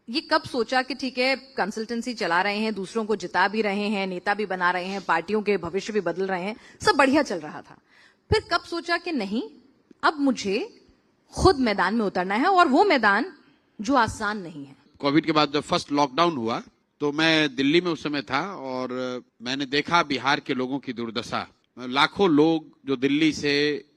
ये कब सोचा कि ठीक है कंसल्टेंसी चला रहे हैं, दूसरों को जिता भी रहे हैं, नेता भी बना रहे हैं, पार्टियों के भविष्य भी बदल रहे हैं, सब बढ़िया चल रहा था, फिर कब सोचा कि नहीं, अब मुझे खुद मैदान में उतरना है, और वो मैदान जो आसान नहीं है? कोविड के बाद जब फर्स्ट लॉकडाउन हुआ तो मैं दिल्ली में उस समय था और मैंने देखा बिहार के लोगों की दुर्दशा। लाखों लोग जो दिल्ली से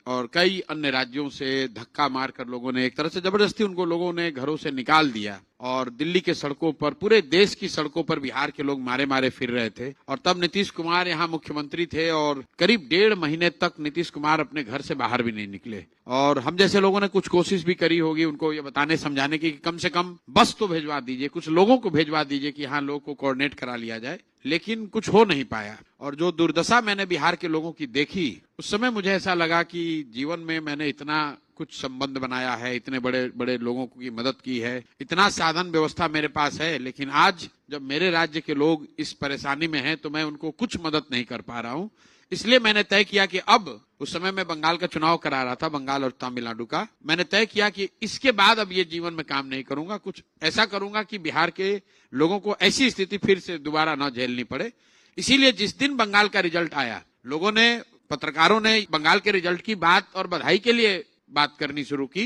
और कई अन्य राज्यों से धक्का मारकर लोगों ने एक तरह से जबरदस्ती उनको लोगों ने घरों से निकाल दिया, और दिल्ली के सड़कों पर, पूरे देश की सड़कों पर बिहार के लोग मारे मारे फिर रहे थे। और तब नीतीश कुमार यहाँ मुख्यमंत्री थे और करीब 1.5 महीने तक नीतीश कुमार अपने घर से बाहर भी नहीं निकले। और हम जैसे लोगों ने कुछ कोशिश भी करी होगी उनको ये बताने समझाने की कि कम से कम बस तो भेजवा दीजिए, कुछ लोगों को भेजवा दीजिए कि यहाँ लोगों को कोऑर्डिनेट करा लिया जाए, लेकिन कुछ हो नहीं पाया। और जो दुर्दशा मैंने बिहार के लोगों की देखी, उस समय मुझे ऐसा लगा कि जीवन में मैंने इतना कुछ संबंध बनाया है, इतने बड़े बड़े लोगों की मदद की है, इतना साधन व्यवस्था मेरे पास है, लेकिन आज जब मेरे राज्य के लोग इस परेशानी में हैं तो मैं उनको कुछ मदद नहीं कर पा रहा हूं। इसलिए मैंने तय किया कि अब, उस समय मैं बंगाल का चुनाव करा रहा था, बंगाल और तमिलनाडु का, मैंने तय किया कि इसके बाद अब ये जीवन में काम नहीं करूंगा, कुछ ऐसा करूंगा कि बिहार के लोगों को ऐसी स्थिति फिर से दोबारा न झेलनी पड़े। इसीलिए जिस दिन बंगाल का रिजल्ट आया, लोगों ने, पत्रकारों ने बंगाल के रिजल्ट की बात और बधाई के लिए बात करनी शुरू की।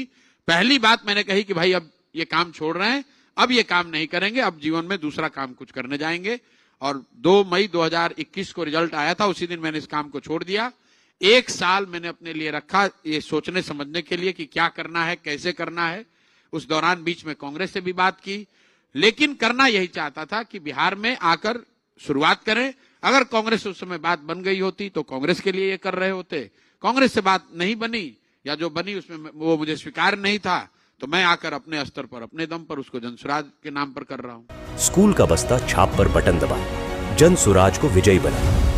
पहली बात मैंने कही कि भाई अब ये काम छोड़ रहे हैं, अब ये काम नहीं करेंगे, अब जीवन में दूसरा काम कुछ करने जाएंगे। और 2 मई 2021 को रिजल्ट आया था, उसी दिन मैंने इस काम को छोड़ दिया। 1 साल मैंने अपने लिए रखा ये सोचने समझने के लिए कि क्या करना है, कैसे करना है। उस दौरान बीच में कांग्रेस से भी बात की, लेकिन करना यही चाहता था कि बिहार में आकर शुरुआत करें। अगर कांग्रेस से उस समय बात बन गई होती तो कांग्रेस के लिए ये कर रहे होते। कांग्रेस से बात नहीं बनी, या जो बनी उसमें वो मुझे स्वीकार नहीं था, तो मैं आकर अपने स्तर पर, अपने दम पर उसको जनसुराज के नाम पर कर रहा हूं। स्कूल का बस्ता छाप पर बटन दबाएं, जनसुराज को विजयी बनाएं।